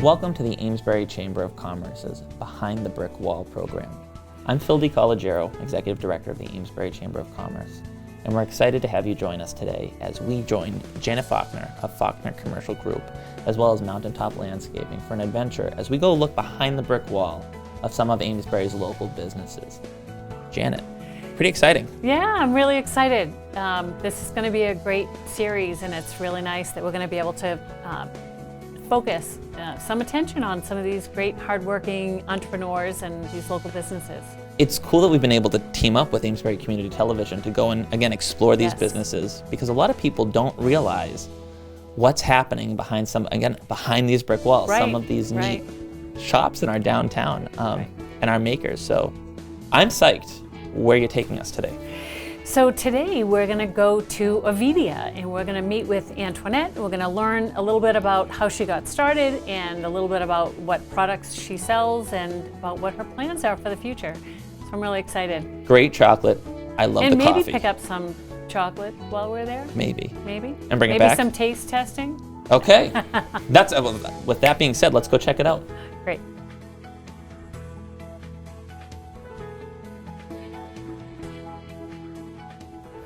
Welcome to the Amesbury Chamber of Commerce's Behind the Brick Wall program. I'm Phil DiCollegiero, Executive Director of the Amesbury Chamber of Commerce, and we're excited to have you join us today as we join Janet Faulkner of Faulkner Commercial Group, as well as Mountaintop Landscaping, for an adventure as we go look behind the brick wall of some of Amesbury's local businesses. Janet, pretty exciting. Yeah, I'm really excited. This is going to be a great series, and it's really nice that we're going to be able to focus some attention on some of these great hardworking entrepreneurs and these local businesses. It's cool that we've been able to team up with Amesbury Community Television to go and, again, explore these businesses, because a lot of people don't realize what's happening behind behind these brick walls, some of these neat shops in our downtown and our makers. So I'm psyched where you're taking us today. So today we're going to go to Ovedia, and we're going to meet with Antoinette. We're going to learn a little bit about how she got started and a little bit about what products she sells and about what her plans are for the future. So I'm really excited. Great chocolate. I love the coffee. And maybe pick up some chocolate while we're there. Maybe. And bring it back. Maybe some taste testing. Okay. With that being said, let's go check it out. Great.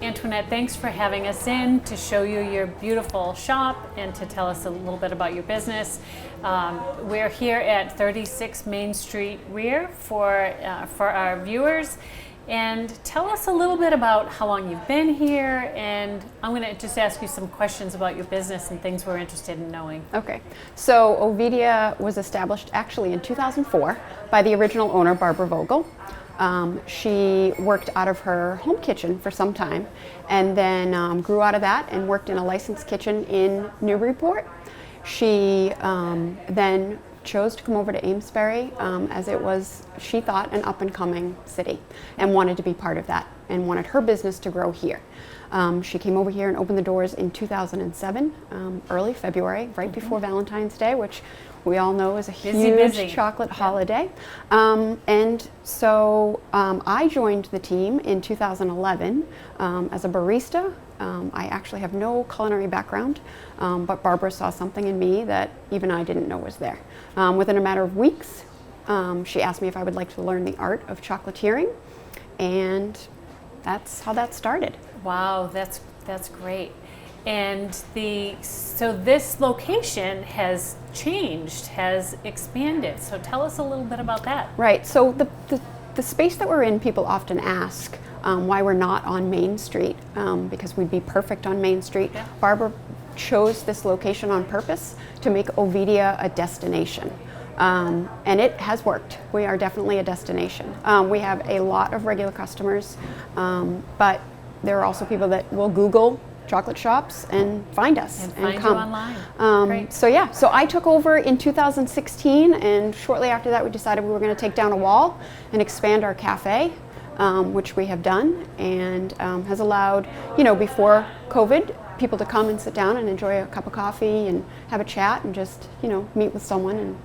Antoinette, thanks for having us in to show you your beautiful shop and to tell us a little bit about your business. We're here at 36 Main Street Rear for our viewers. And tell us a little bit about how long you've been here, and I'm going to just ask you some questions about your business and things we're interested in knowing. Okay, so Ovedia was established actually in 2004 by the original owner, Barbara Vogel. She worked out of her home kitchen for some time, and then grew out of that and worked in a licensed kitchen in Newburyport. She then chose to come over to Amesbury as it was, she thought, an up-and-coming city, and wanted to be part of that and wanted her business to grow here. She came over here and opened the doors in 2007, early February, right before Valentine's Day, which we all know is a huge chocolate holiday. And so I joined the team in 2011 as a barista. I actually have no culinary background, but Barbara saw something in me that even I didn't know was there. Within a matter of weeks, she asked me if I would like to learn the art of chocolatiering, and that's how that started. Wow, that's great. And so this location has changed, has expanded. So tell us a little bit about that. Right. So the space that we're in, people often ask why we're not on Main Street, because we'd be perfect on Main Street. Yeah. Barbara chose this location on purpose to make Ovedia a destination. And it has worked. We are definitely a destination. We have a lot of regular customers, but there are also people that will Google chocolate shops and find us and find come. You online. So I took over in 2016, and shortly after that we decided we were going to take down a wall and expand our cafe, which we have done, and has allowed, before COVID, people to come and sit down and enjoy a cup of coffee and have a chat and just, meet with someone and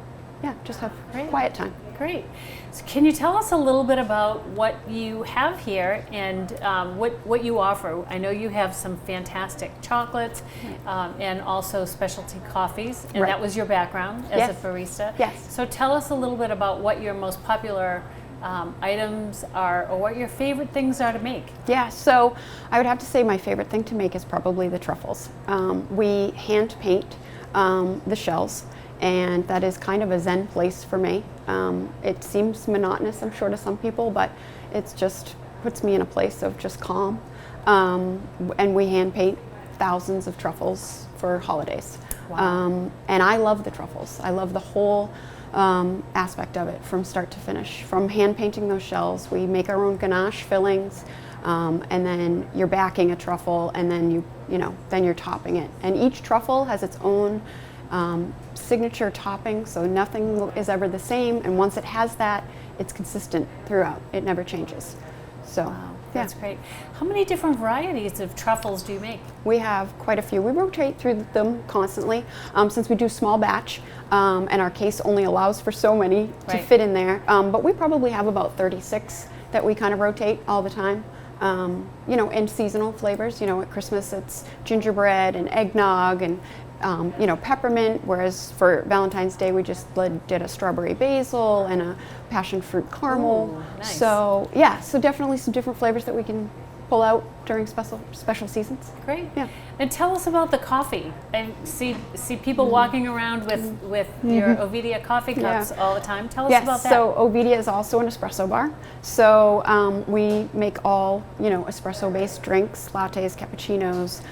just have quiet time. Great. So can you tell us a little bit about what you have here and what you offer? I know you have some fantastic chocolates and also specialty coffees, and that was your background as a barista. Yes. So tell us a little bit about what your most popular items are, or what your favorite things are to make. Yeah, so I would have to say my favorite thing to make is probably the truffles. We hand paint the shells, and that is kind of a zen place for me. It seems monotonous, I'm sure, to some people, but it's just puts me in a place of just calm. And we hand paint thousands of truffles for holidays. Wow. And I love the truffles. I love the whole aspect of it from start to finish. From hand painting those shells, we make our own ganache fillings, and then you're backing a truffle, and then then you're topping it. And each truffle has its own signature topping, so nothing is ever the same, and once it has that, it's consistent throughout. It never changes. So that's great. How many different varieties of truffles do you make? We have quite a few. We rotate through them constantly, since we do small batch, and our case only allows for so many to fit in there, but we probably have about 36 that we kind of rotate all the time. And seasonal flavors. At Christmas it's gingerbread and eggnog, and peppermint, whereas for Valentine's Day we just did a strawberry basil and a passion fruit caramel. Ooh, nice. So so definitely some different flavors that we can pull out during special seasons. Great. Yeah. And tell us about the coffee. I see people walking around with your Ovedia coffee cups all the time. Tell us about that. So Ovedia is also an espresso bar. So we make all espresso-based drinks, lattes, cappuccinos.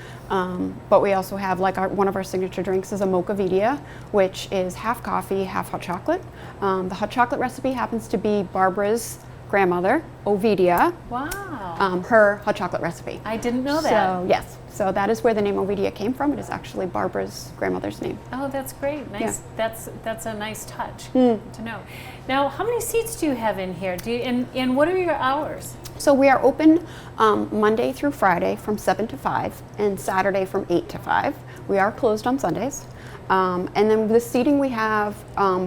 But we also have one of our signature drinks is a mocha Ovedia, which is half coffee, half hot chocolate. The hot chocolate recipe happens to be Barbara's grandmother, Ovedia. Wow. Her hot chocolate recipe. I didn't know that. So yes, so that is where the name Ovedia came from. It is actually Barbara's grandmother's name. Oh, that's great. Nice. Yeah. That's a nice touch to know. Now, how many seats do you have in here? And what are your hours? So we are open Monday through Friday from 7 to 5 and Saturday from 8 to 5. We are closed on Sundays. And then the seating we have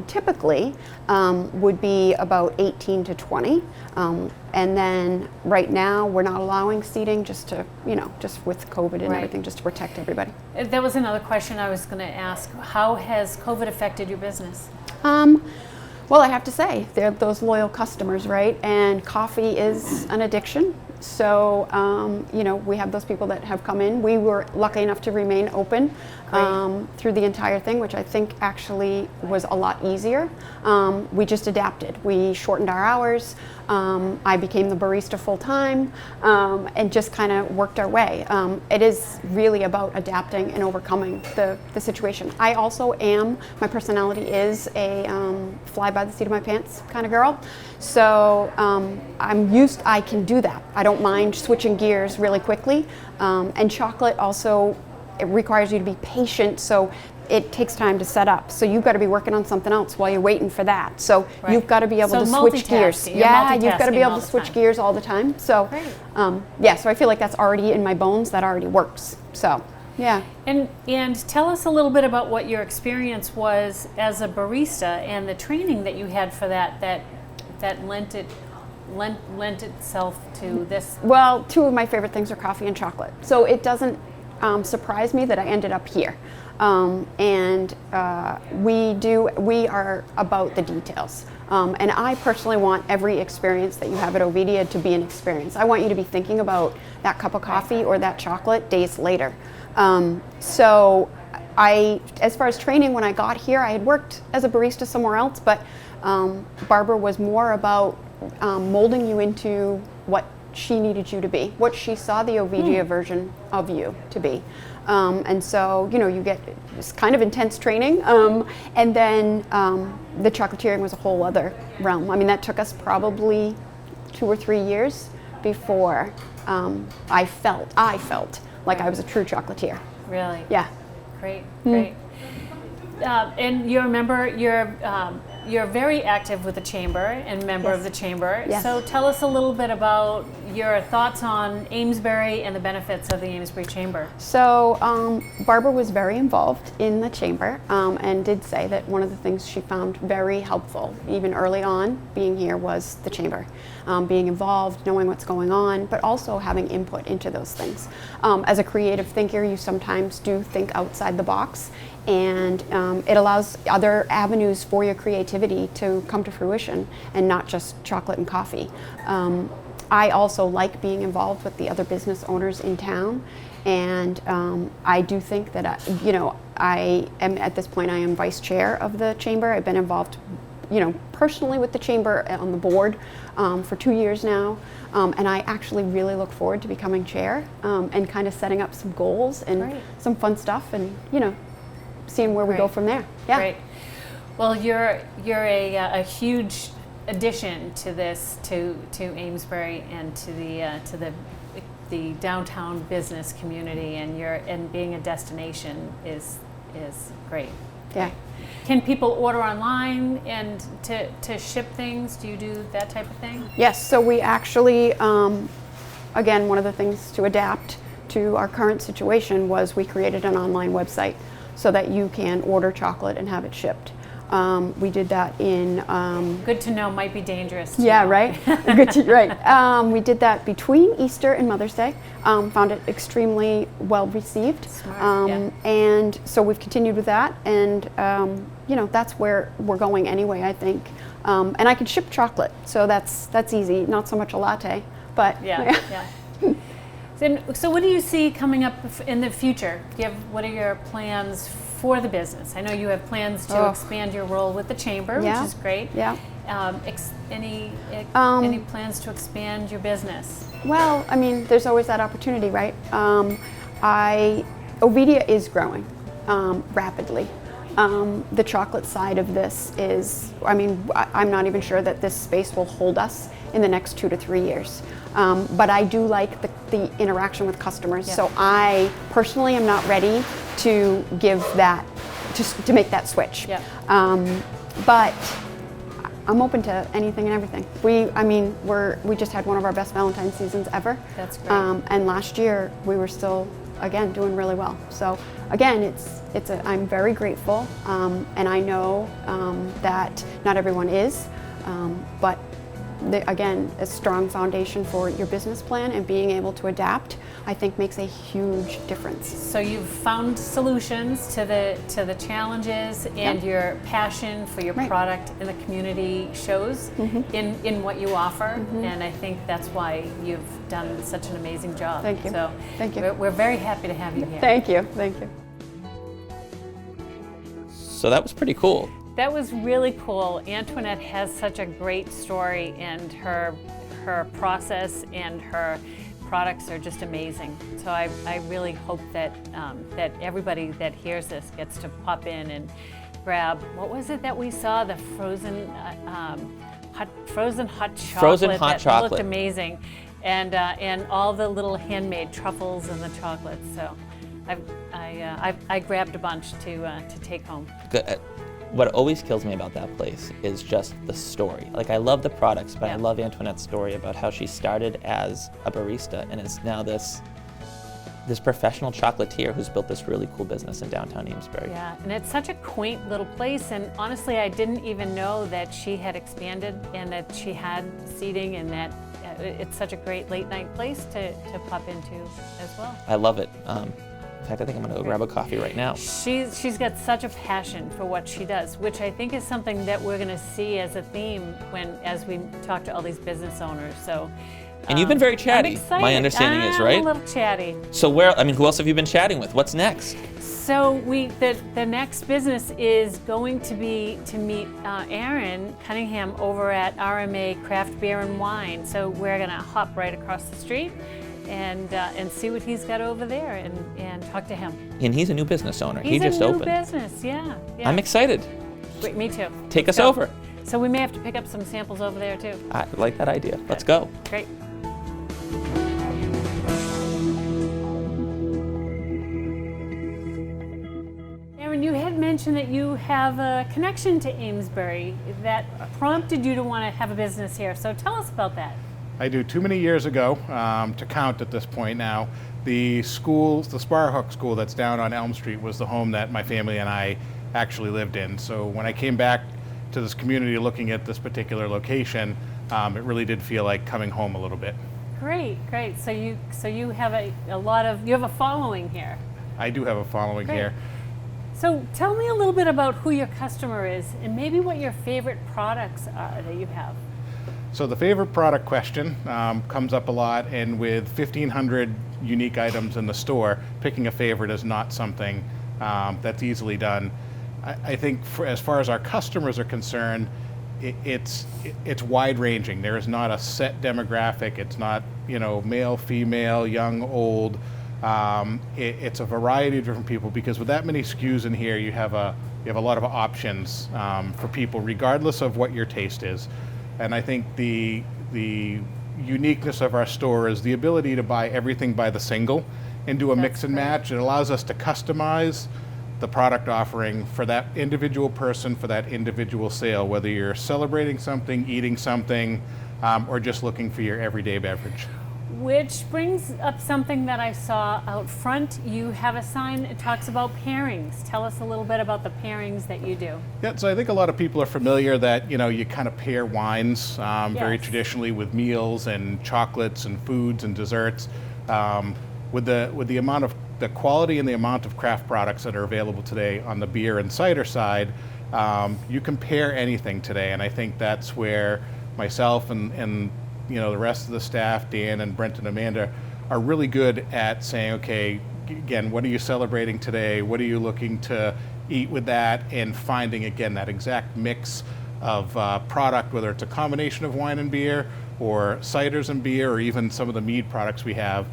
typically would be about 18 to 20. And then right now we're not allowing seating just with COVID and everything, just to protect everybody. That was another question I was going to ask. How has COVID affected your business? Well, I have to say, they're those loyal customers, right? And coffee is an addiction. So, we have those people that have come in. We were lucky enough to remain open through the entire thing, which I think actually was a lot easier. We just adapted. We shortened our hours. I became the barista full time and just kind of worked our way. It is really about adapting and overcoming the situation. I also my personality is a fly by the seat of my pants kind of girl. So I can do that. I don't mind switching gears really quickly. And chocolate also, it requires you to be patient. So it takes time to set up. So you've got to be working on something else while you're waiting for that. So you've got to be able to switch gears. Yeah, you've got to be able to switch gears all the time. So so I feel like that's already in my bones. That already works. So yeah. And tell us a little bit about what your experience was as a barista and the training that you had for that lent itself to this. Well, two of my favorite things are coffee and chocolate. So it doesn't surprise me that I ended up here. We are about the details. And I personally want every experience that you have at Ovedia to be an experience. I want you to be thinking about that cup of coffee or that chocolate days later. So as far as training, when I got here, I had worked as a barista somewhere else, but Barbara was more about molding you into what she needed you to be, what she saw the Ovedia version of you to be. And so, you get this kind of intense training. And then the chocolatiering was a whole other realm. I mean, that took us probably 2 or 3 years before I felt like I was a true chocolatier. Really? Yeah. Great. And you're very active with the chamber and member of the chamber. Yes. So tell us a little bit about your thoughts on Amesbury and the benefits of the Amesbury Chamber. So Barbara was very involved in the chamber and did say that one of the things she found very helpful, even early on being here, was the chamber. Being involved, knowing what's going on, but also having input into those things. As a creative thinker, you sometimes do think outside the box, and it allows other avenues for your creativity to come to fruition and not just chocolate and coffee. I also like being involved with the other business owners in town, and I do think that I am at this point, I am vice chair of the chamber. I've been involved personally with the chamber on the board for 2 years now, and I actually really look forward to becoming chair and kind of setting up some goals and some fun stuff, and seeing where we go from there. Yeah. Great. Well, you're a huge addition to this, to Amesbury and to the downtown business community, and being a destination is great. Yeah. Can people order online and to ship things? Do you do that type of thing? Yes. So we actually, again, one of the things to adapt to our current situation was we created an online website so that you can order chocolate and have it shipped. We did that in Good to know, might be dangerous. To yeah, know. right. Good to, right. We did that between Easter and Mother's Day. Found it extremely well received. Smart, yeah. And so we've continued with that, and that's where we're going anyway, I think. And I can ship chocolate, so that's easy. Not so much a latte, but Yeah, yeah. So what do you see coming up in the future? What are your plans for the business? I know you have plans to expand your role with the chamber, Yeah. which is great. Yeah. Any plans to expand your business? Well, I mean, there's always that opportunity, right? Ovedia is growing rapidly. The chocolate side of this is, I'm not even sure that this space will hold us in the next 2 to 3 years. But I do like the interaction with customers. Yeah. So I personally am not ready to give that, to make that switch. Yeah. But I'm open to anything and everything. We just had one of our best Valentine's seasons ever. That's great. And last year we were still, again, doing really well. So again, I'm very grateful, and I know that not everyone is, but again, a strong foundation for your business plan and being able to adapt, I think, makes a huge difference. So you've found solutions to the challenges, and Yep. your passion for your Right. product in the community shows in what you offer, and I think that's why you've done such an amazing job. Thank you. So Thank you. We're very happy to have you here. Thank you. Thank you. So that was pretty cool. That was really cool. Antoinette has such a great story, and her process and her products are just amazing. So I really hope that that everybody that hears this gets to pop in and grab, what was it that we saw? The frozen hot chocolate. Frozen hot that chocolate. looked amazing, and all the little handmade truffles and the chocolates. So I grabbed a bunch to take home. Good. What always kills me about that place is just the story. Like, I love the products, but I Yeah. love Antoinette's story about how she started as a barista and is now this professional chocolatier who's built this really cool business in downtown Amesbury. Yeah, and it's such a quaint little place, and honestly, I didn't even know that she had expanded and that she had seating, and that it's such a great late night place to pop into as well. I love it. In fact, I think I'm going to go grab a coffee right now. She's got such a passion for what she does, which I think is something that we're going to see as a theme as we talk to all these business owners. So, And you've been very chatty, I'm excited. my understanding is, I'm right? a little chatty. So who else have you been chatting with? What's next? So the next business is going to be to meet Aaron Cunningham over at RMA Craft Beer and Wine. So we're going to hop right across the street and see what he's got over there and talk to him. And he's a new business owner. He's He just a new opened. business, yeah. I'm excited. Wait, me too. Take Let's us go. over. So we may have to pick up some samples over there too. I like that idea. Let's go. Great. Aaron, you had mentioned that you have a connection to Amesbury that prompted you to want to have a business here. So tell us about that. I do. Too many years ago to count at this point now. The Sparhook School that's down on Elm Street was the home that my family and I actually lived in. So when I came back to this community looking at this particular location, it really did feel like coming home a little bit. Great, great. So you have you have a following here. I do have a following Great. here. So tell me a little bit about who your customer is and maybe what your favorite products are that you have. So the favorite product question comes up a lot, and with 1,500 unique items in the store, picking a favorite is not something that's easily done. I think as far as our customers are concerned, it's wide ranging. There is not a set demographic. It's not male, female, young, old. It's a variety of different people, because with that many SKUs in here, you have a lot of options for people, regardless of what your taste is. And I think the uniqueness of our store is the ability to buy everything by the single and do a mix and match. It allows us to customize the product offering for that individual person, for that individual sale, whether you're celebrating something, eating something, or just looking for your everyday beverage. Which brings up something that I saw out front. You have a sign that talks about pairings. Tell us a little bit about the pairings that you do. Yeah, so I think a lot of people are familiar that, you kind of pair wines very Yes. traditionally with meals and chocolates and foods and desserts. With the amount of the quality and the amount of craft products that are available today on the beer and cider side, you can pair anything today, and I think that's where myself and the rest of the staff, Dan and Brent and Amanda, are really good at saying, okay, again, what are you celebrating today? What are you looking to eat with that? And finding, again, that exact mix of product, whether it's a combination of wine and beer or ciders and beer, or even some of the mead products we have,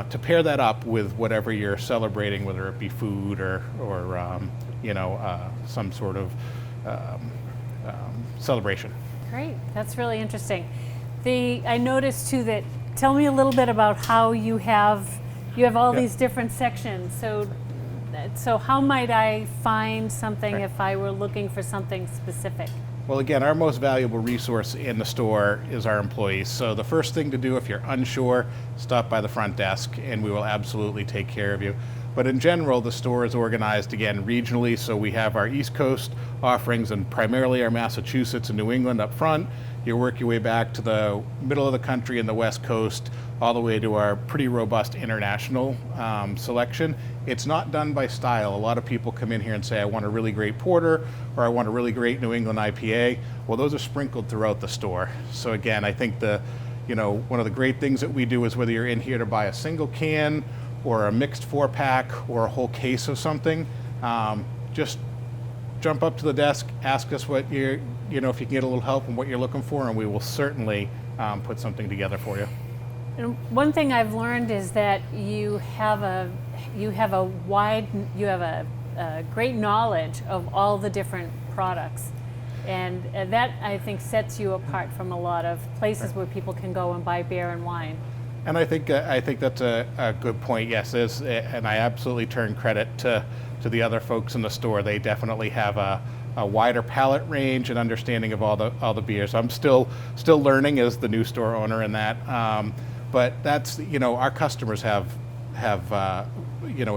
to pair that up with whatever you're celebrating, whether it be food or some sort of celebration. Great, that's really interesting. I noticed too that, tell me a little bit about how you have all Yeah. these different sections. So how might I find something if I were looking for something specific? Well, again, our most valuable resource in the store is our employees. So the first thing to do if you're unsure, stop by the front desk and we will absolutely take care of you. But in general, the store is organized, again, regionally. So we have our East Coast offerings and primarily our Massachusetts and New England up front. You work your way back to the middle of the country and the West Coast, all the way to our pretty robust international selection. It's not done by style. A lot of people come in here and say, I want a really great porter, or I want a really great New England IPA. Well, those are sprinkled throughout the store. So again, I think one of the great things that we do is, whether you're in here to buy a single can or a mixed 4-pack or a whole case of something, just jump up to the desk, ask us what if you can get a little help in what you're looking for, and we will certainly put something together for you. And one thing I've learned is that you have a great knowledge of all the different products, and that I think sets you apart from a lot of places where people can go and buy beer and wine. And I think that's a good point. Yes, and I absolutely turn credit to the other folks in the store. They definitely have a wider palate range and understanding of all the beers. I'm still learning as the new store owner in that. But that's, our customers have a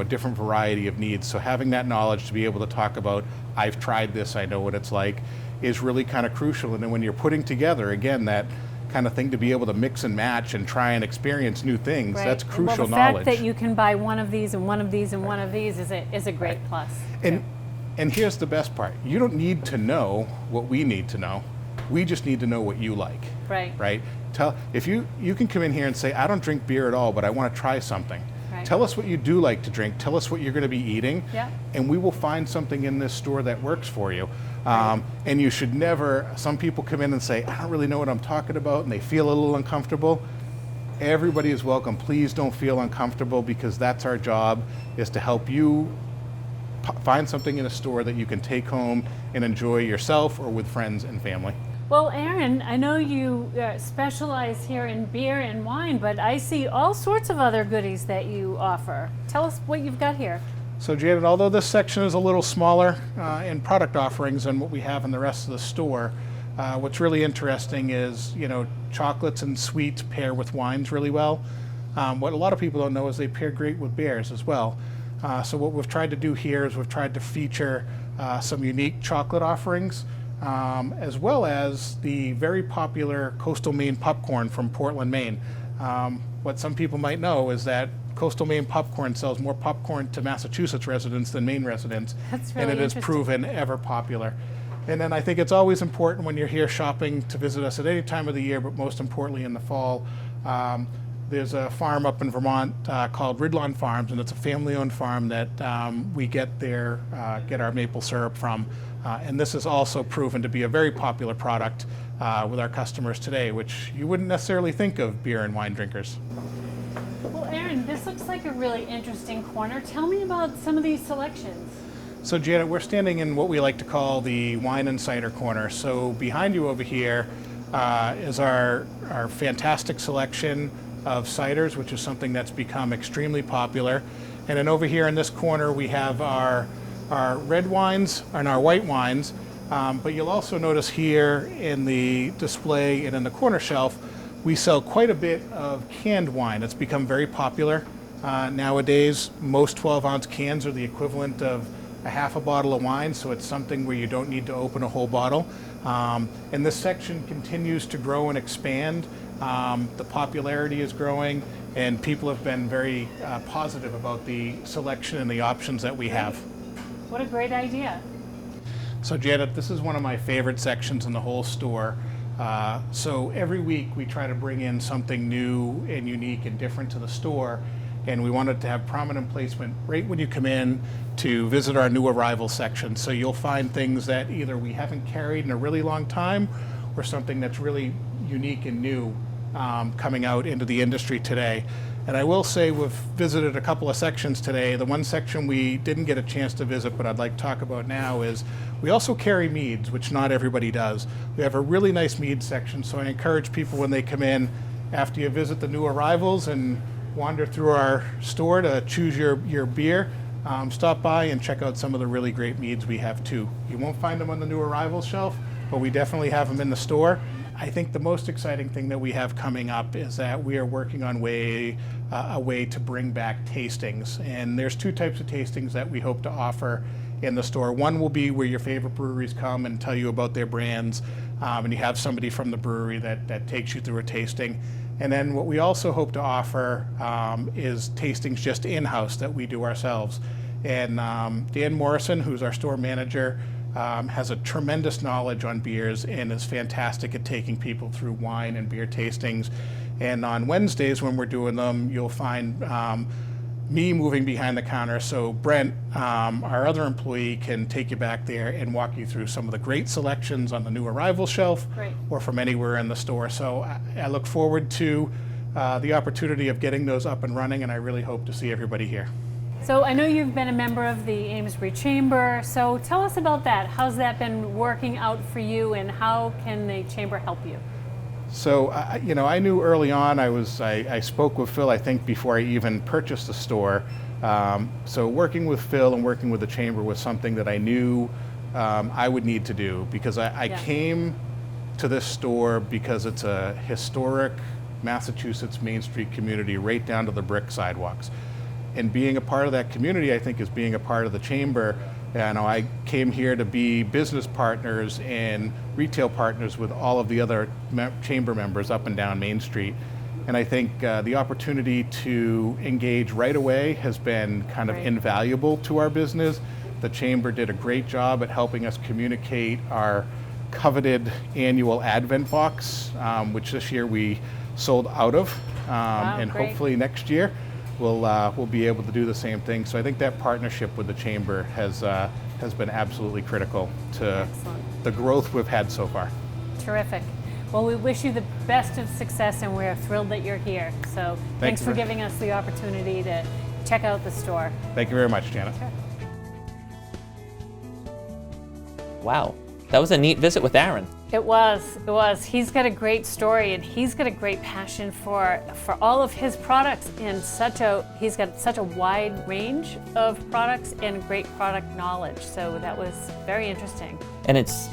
different variety of needs. So having that knowledge to be able to talk about, I've tried this, I know what it's like, is really kind of crucial. And then when you're putting together, again, that kind of thing to be able to mix and match and try and experience new things, Right. that's crucial the knowledge. fact that you can buy one of these and one of these and one of these is a great plus. And here's the best part. You don't need to know what we need to know. We just need to know what you like. Right. Right? If you can come in here and say, I don't drink beer at all, but I want to try something. Right. Tell us what you do like to drink. Tell us what you're going to be eating. Yeah. And we will find something in this store that works for you. Right. And you should never, some people come in and say, I don't really know what I'm talking about, and they feel a little uncomfortable. Everybody is welcome. Please don't feel uncomfortable, because that's our job, is to help you find something in a store that you can take home and enjoy yourself or with friends and family. Well, Aaron, I know you specialize here in beer and wine, but I see all sorts of other goodies that you offer. Tell us what you've got here. So Janet, although this section is a little smaller in product offerings than what we have in the rest of the store, what's really interesting is, chocolates and sweets pair with wines really well. What a lot of people don't know is they pair great with beers as well. So what we've tried to do here is we've tried to feature some unique chocolate offerings, as well as the very popular Coastal Maine popcorn from Portland, Maine. What some people might know is that Coastal Maine popcorn sells more popcorn to Massachusetts residents than Maine residents, That's really and it is interesting. proven ever popular. And then I think it's always important when you're here shopping to visit us at any time of the year, but most importantly in the fall. There's a farm up in Vermont called Ridlawn Farms, and it's a family-owned farm that we get our maple syrup from. And this is also proven to be a very popular product with our customers today, which you wouldn't necessarily think of beer and wine drinkers. Well, Aaron, this looks like a really interesting corner. Tell me about some of these selections. So Janet, we're standing in what we like to call the wine and cider corner. So behind you over here is our fantastic selection of ciders, which is something that's become extremely popular. And then over here in this corner we have our red wines and our white wines. But you'll also notice here in the display and in the corner shelf, we sell quite a bit of canned wine. It's become very popular nowadays. Most 12-ounce cans are the equivalent of a half a bottle of wine, so it's something where you don't need to open a whole bottle. And this section continues to grow and expand. The popularity is growing, and people have been very positive about the selection and the options that we have. What a great idea. So Janet, this is one of my favorite sections in the whole store. So every week we try to bring in something new and unique and different to the store, and we wanted to have prominent placement right when you come in to visit our new arrival section. So you'll find things that either we haven't carried in a really long time or something that's really unique and new coming out into the industry today. And I will say we've visited a couple of sections today. The one section we didn't get a chance to visit, but I'd like to talk about now, is we also carry meads, which not everybody does. We have a really nice mead section, so I encourage people when they come in, after you visit the new arrivals and wander through our store to choose your beer, stop by and check out some of the really great meads we have too. You won't find them on the new arrivals shelf, but we definitely have them in the store. I think the most exciting thing that we have coming up is that we are working on a way to bring back tastings. And there's two types of tastings that we hope to offer in the store. One will be where your favorite breweries come and tell you about their brands, and you have somebody from the brewery that takes you through a tasting. And then what we also hope to offer is tastings just in-house that we do ourselves. And Dan Morrison, who's our store manager, has a tremendous knowledge on beers and is fantastic at taking people through wine and beer tastings. And on Wednesdays when we're doing them, you'll find me moving behind the counter. So Brent, our other employee, can take you back there and walk you through some of the great selections on the new arrival shelf. Great. Or from anywhere in the store. So I look forward to the opportunity of getting those up and running, and I really hope to see everybody here. So I know you've been a member of the Amesbury Chamber, so tell us about that. How's that been working out for you, and how can the Chamber help you? So, I knew early on, I spoke with Phil, I think, before I even purchased the store. So working with Phil and working with the Chamber was something that I knew I would need to do, because I came to this store because it's a historic Massachusetts Main Street community right down to the brick sidewalks. And being a part of that community, I think, is being a part of the Chamber. And I came here to be business partners and retail partners with all of the other Chamber members up and down Main Street. And I think the opportunity to engage right away has been kind of invaluable to our business. The Chamber did a great job at helping us communicate our coveted annual Advent box, which this year we sold out of. And hopefully next year we'll be able to do the same thing. So I think that partnership with the Chamber has been absolutely critical to the growth we've had so far. Terrific. Well, we wish you the best of success, and we're thrilled that you're here. So thanks for giving us the opportunity to check out the store. Thank you very much, Janet. Sure. Wow, that was a neat visit with Aaron. It was. He's got a great story, and he's got a great passion for all of his products, and he's got such a wide range of products and great product knowledge. So that was very interesting. And it's,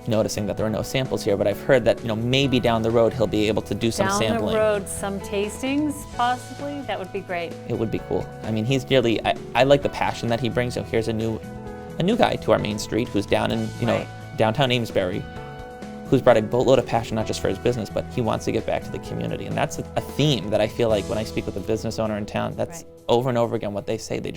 noticing that there are no samples here, but I've heard that, maybe down the road he'll be able to do some sampling. Down the road, some tastings, possibly. That would be great. It would be cool. I mean, he's really, I like the passion that he brings. So here's a new guy to our Main Street who's down in, downtown Amesbury, who's brought a boatload of passion, not just for his business, but he wants to give back to the community. And that's a theme that I feel like when I speak with a business owner in town, that's over and over again what they say. They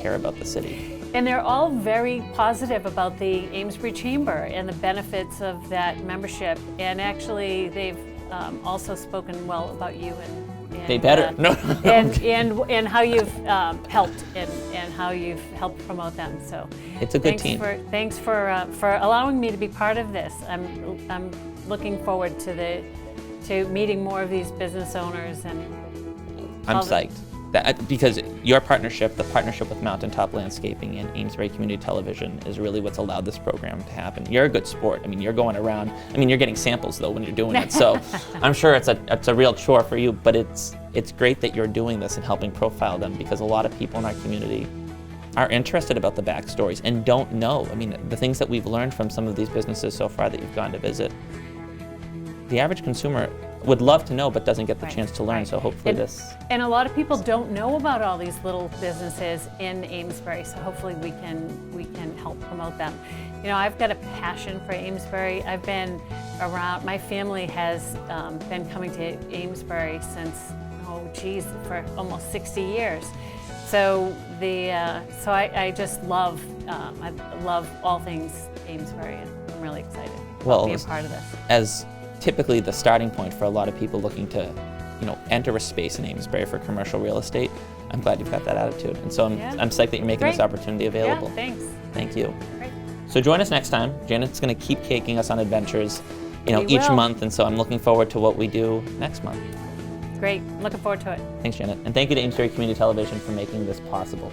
care about the city. And they're all very positive about the Amesbury Chamber and the benefits of that membership. And actually, they've also spoken well about you and they better. And how you've helped and how you've helped promote them. So it's a good team. Thanks for allowing me to be part of this. I'm looking forward to meeting more of these business owners, and I'm psyched. Because your partnership, the partnership with Mountaintop Landscaping and Amesbury Community Television, is really what's allowed this program to happen. You're a good sport. I mean, you're going around. I mean, you're getting samples though when you're doing it. So I'm sure it's a real chore for you. But it's great that you're doing this and helping profile them, because a lot of people in our community are interested about the backstories and don't know. I mean, the things that we've learned from some of these businesses so far that you've gone to visit. The average consumer would love to know but doesn't get the Right, chance to learn. right. So hopefully And a lot of people don't know about all these little businesses in Amesbury, so hopefully we can help promote them. You know, I've got a passion for Amesbury. I've been around, my family has been coming to Amesbury since, for almost 60 years. So I just love, I love all things Amesbury, and I'm really excited to be a part of this. As typically the starting point for a lot of people looking to, enter a space in Amesbury for commercial real estate, I'm glad you've got that attitude. And so I'm psyched that you're making this Great. opportunity available. Yeah, thanks. Thank you. Great. So join us next time. Janet's going to keep taking us on adventures, We each will. month, and so I'm looking forward to what we do next month. Great, looking forward to it. Thanks, Janet. And thank you to Amesbury Community Television for making this possible.